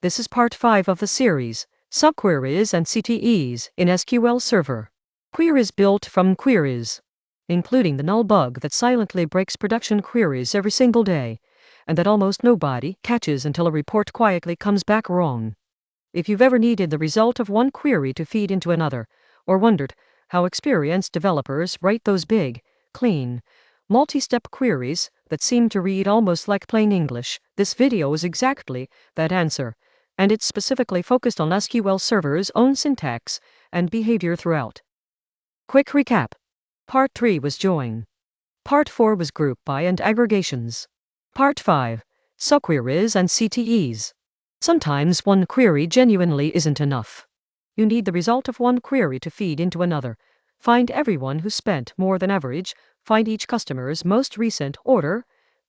This is part 5 of the series, Subqueries and CTEs in SQL Server. Queries built from queries, including the null bug that silently breaks production queries every single day, and that almost nobody catches until a report quietly comes back wrong. If you've ever needed the result of one query to feed into another, or wondered how experienced developers write those big, clean, multi-step queries that seem to read almost like plain English, this video is exactly that answer, and it's specifically focused on SQL Server's own syntax and behavior throughout. Quick recap. Part 3 was join. Part 4 was group by and aggregations. Part 5, Subqueries and CTEs. Sometimes one query genuinely isn't enough. You need the result of one query to feed into another. Find everyone who spent more than average, find each customer's most recent order,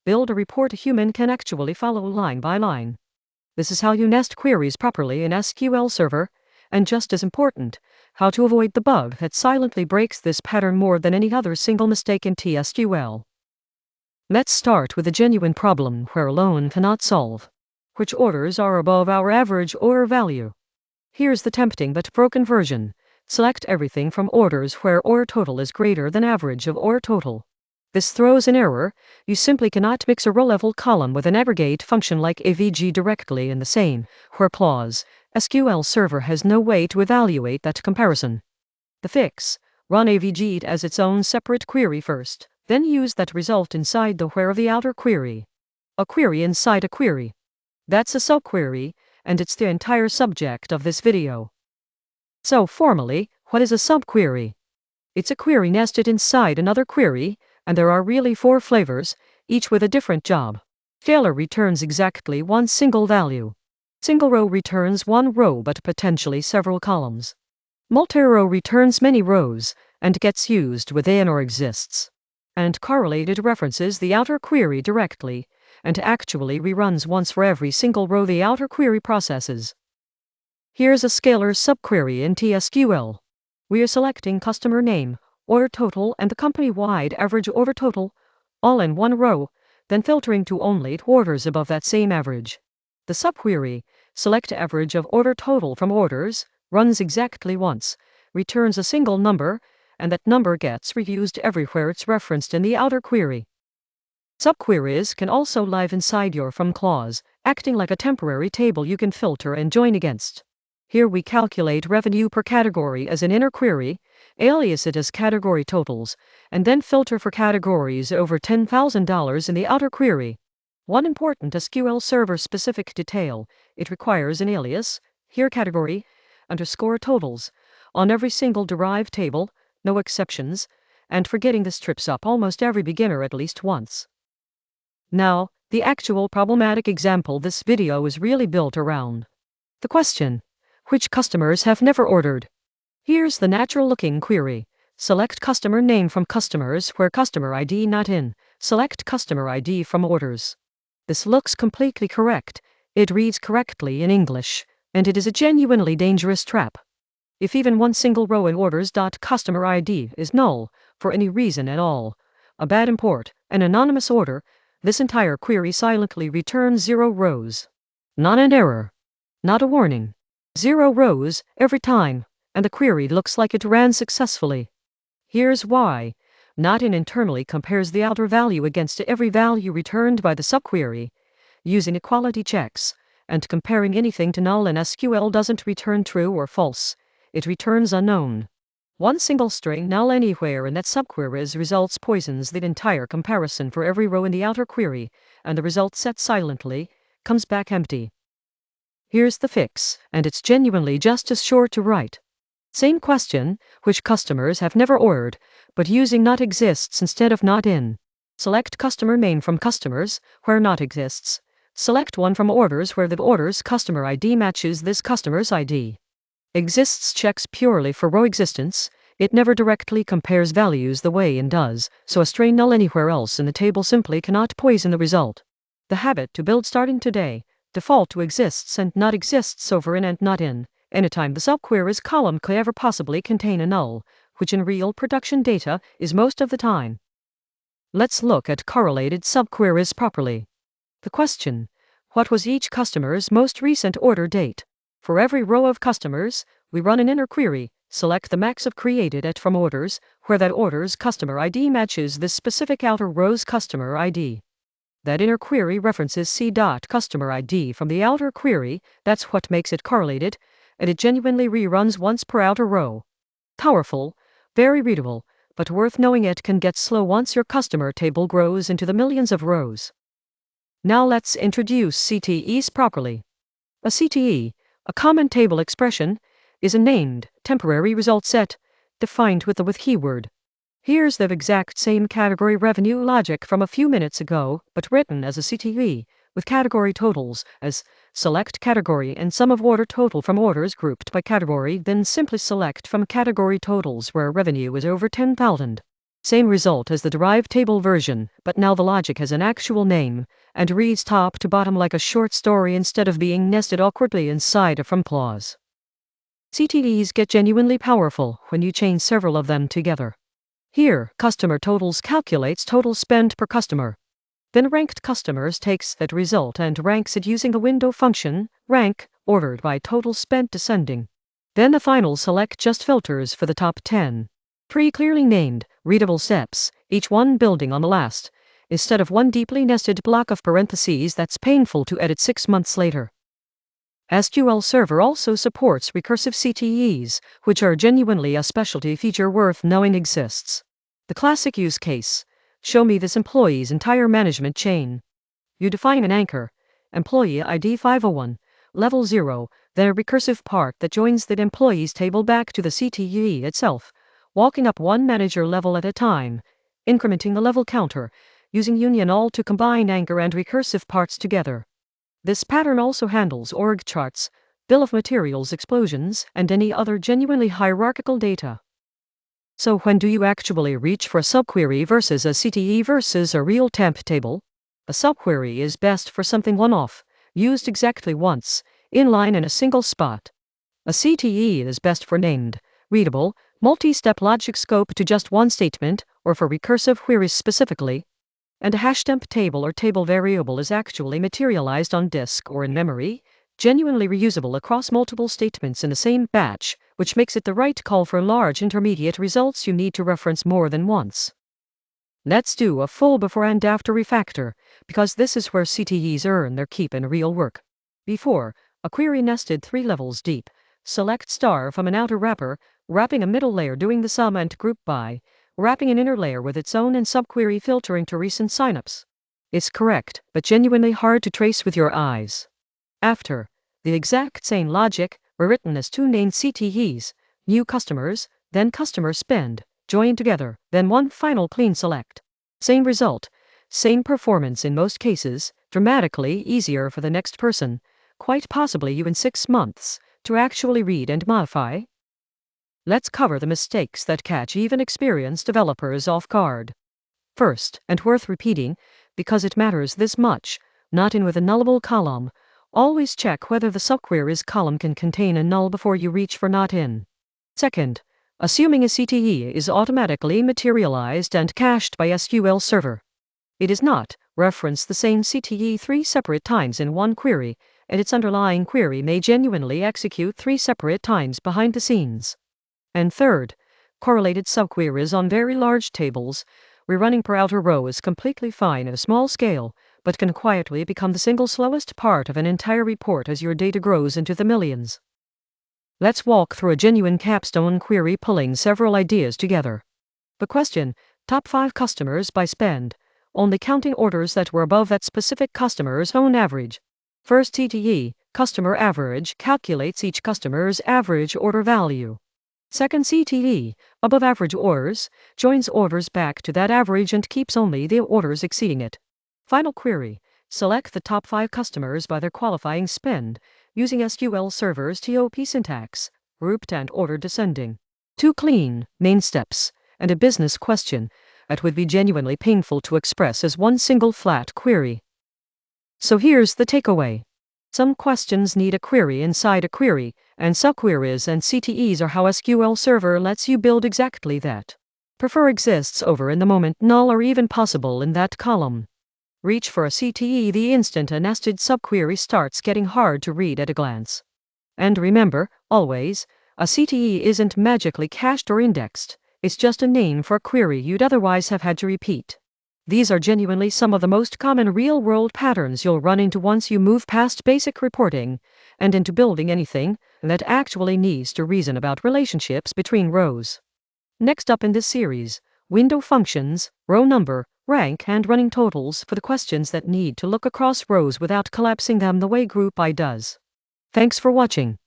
build a report a human can actually follow line by line. This is how you nest queries properly in SQL Server, and just as important, how to avoid the bug that silently breaks this pattern more than any other single mistake in T-SQL. Let's start with a genuine problem where alone cannot solve. Which orders are above our average order value? Here's the tempting but broken version. Select everything from orders where order total is greater than average of order total. This throws an error. You simply cannot mix a row-level column with an aggregate function like avg directly in the same, where clause. SQL Server has no way to evaluate that comparison. The fix: run avg as its own separate query first, then use that result inside the where of the outer query. A query inside a query. That's a subquery, and it's the entire subject of this video. So formally, what is a subquery? It's a query nested inside another query, and there are really 4 flavors, each with a different job. Scalar returns exactly one single value. Single row returns one row but potentially several columns. Multi-row returns many rows, and gets used within or exists. And correlated references the outer query directly, and actually reruns once for every single row the outer query processes. Here's a scalar subquery in T-SQL. We are selecting customer name, order total and the company-wide average order total, all in one row, then filtering to only orders above that same average. The subquery, select average of order total from orders, runs exactly once, returns a single number, and that number gets reused everywhere it's referenced in the outer query. Subqueries can also live inside your from clause, acting like a temporary table you can filter and join against. Here we calculate revenue per category as an inner query, alias it as category totals, and then filter for categories over $10,000 in the outer query. One important SQL Server specific detail: it requires an alias, here category, underscore totals, on every single derived table, no exceptions, and forgetting this trips up almost every beginner at least once. Now, the actual problematic example this video is really built around. The question: which customers have never ordered? Here's the natural-looking query. Select customer name from customers where customer ID not in. Select customer ID from orders. This looks completely correct. It reads correctly in English, and it is a genuinely dangerous trap. If even one single row in orders.customer ID is null, for any reason at all, a bad import, an anonymous order, this entire query silently returns 0 rows. Not an error. Not a warning. 0 rows, every time, and the query looks like it ran successfully. Here's why. Not in internally compares the outer value against every value returned by the subquery, using equality checks, and comparing anything to null in SQL doesn't return true or false, it returns unknown. One single string null anywhere in that subquery's results poisons the entire comparison for every row in the outer query, and the result set silently comes back empty. Here's the fix, and it's genuinely just as short to write. Same question: which customers have never ordered, but using not exists instead of not in. Select customer name from customers, where not exists. Select one from orders where the order's customer ID matches this customer's ID. Exists checks purely for row existence. It never directly compares values the way in does, so a string null anywhere else in the table simply cannot poison the result. The habit to build starting today: default to exists and not exists over in and not in, anytime the subquery's column could ever possibly contain a null, which in real production data is most of the time. Let's look at correlated subqueries properly. The question: What was each customer's most recent order date? For every row of customers, we run an inner query, select the max of created at from orders, where that order's customer ID matches this specific outer row's customer ID. That inner query references c.customer ID from the outer query, that's what makes it correlated, and it genuinely reruns once per outer row. Powerful, very readable, but worth knowing it can get slow once your customer table grows into the millions of rows. Now let's introduce CTEs properly. A CTE, a common table expression, is a named, temporary result set, defined with the keyword. Here's the exact same category revenue logic from a few minutes ago, but written as a CTE, with category totals as select category and sum of order total from orders grouped by category, then simply select from category totals where revenue is over 10,000. Same result as the derived table version, but now the logic has an actual name, and reads top to bottom like a short story instead of being nested awkwardly inside a from clause. CTEs get genuinely powerful when you chain several of them together. Here, customer totals calculates total spend per customer. Then ranked customers takes that result and ranks it using a window function, rank, ordered by total spent descending. Then the final select just filters for the top 10. Pre-clearly named, readable steps, each one building on the last, instead of one deeply nested block of parentheses that's painful to edit 6 months later. SQL Server also supports recursive CTEs, which are genuinely a specialty feature worth knowing exists. The classic use case: show me this employee's entire management chain. You define an anchor, employee ID 501, level 0, then a recursive part that joins that employee's table back to the CTE itself, walking up one manager level at a time, incrementing the level counter, using union all to combine anchor and recursive parts together. This pattern also handles org charts, bill of materials explosions, and any other genuinely hierarchical data. So when do you actually reach for a subquery versus a CTE versus a real temp table? A subquery is best for something one-off, used exactly once, inline in a single spot. A CTE is best for named, readable, multi-step logic scope to just one statement, or for recursive queries specifically. And a hashtemp table or table variable is actually materialized on disk or in memory, genuinely reusable across multiple statements in the same batch, which makes it the right call for large intermediate results you need to reference more than once. Let's do a full before and after refactor, because this is where CTEs earn their keep in real work. Before, a query nested 3 levels deep. Select star from an outer wrapper, wrapping a middle layer doing the sum and group by, wrapping an inner layer with its own and subquery filtering to recent signups. It's correct, but genuinely hard to trace with your eyes. After, the exact same logic, rewritten as 2 named CTEs, new customers, then customer spend, joined together, then one final clean select. Same result, same performance in most cases, dramatically easier for the next person, quite possibly you in 6 months, to actually read and modify. Let's cover the mistakes that catch even experienced developers off guard. First, and worth repeating, because it matters this much, not in with a nullable column, always check whether the subqueries column can contain a null before you reach for not in. Second, assuming a CTE is automatically materialized and cached by SQL Server. It is not. Reference the same CTE 3 separate times in one query, and its underlying query may genuinely execute 3 separate times behind the scenes. And third, correlated subqueries on very large tables. Rerunning per outer row is completely fine at a small scale, but can quietly become the single slowest part of an entire report as your data grows into the millions. Let's walk through a genuine capstone query pulling several ideas together. The question: top 5 customers by spend, only counting orders that were above that specific customer's own average. First CTE, customer average, calculates each customer's average order value. Second CTE, above average orders, joins orders back to that average and keeps only the orders exceeding it. Final query, select the top 5 customers by their qualifying spend, using SQL Server's TOP syntax, grouped and ordered descending. 2 clean, main steps, and a business question that would be genuinely painful to express as one single flat query. So here's the takeaway. Some questions need a query inside a query, and subqueries and CTEs are how SQL Server lets you build exactly that. Prefer exists over in the moment null or even possible in that column. Reach for a CTE the instant a nested subquery starts getting hard to read at a glance. And remember, always, a CTE isn't magically cached or indexed, it's just a name for a query you'd otherwise have had to repeat. These are genuinely some of the most common real-world patterns you'll run into once you move past basic reporting and into building anything that actually needs to reason about relationships between rows. Next up in this series, window functions, row number, rank, and running totals for the questions that need to look across rows without collapsing them the way Group I does. Thanks for watching.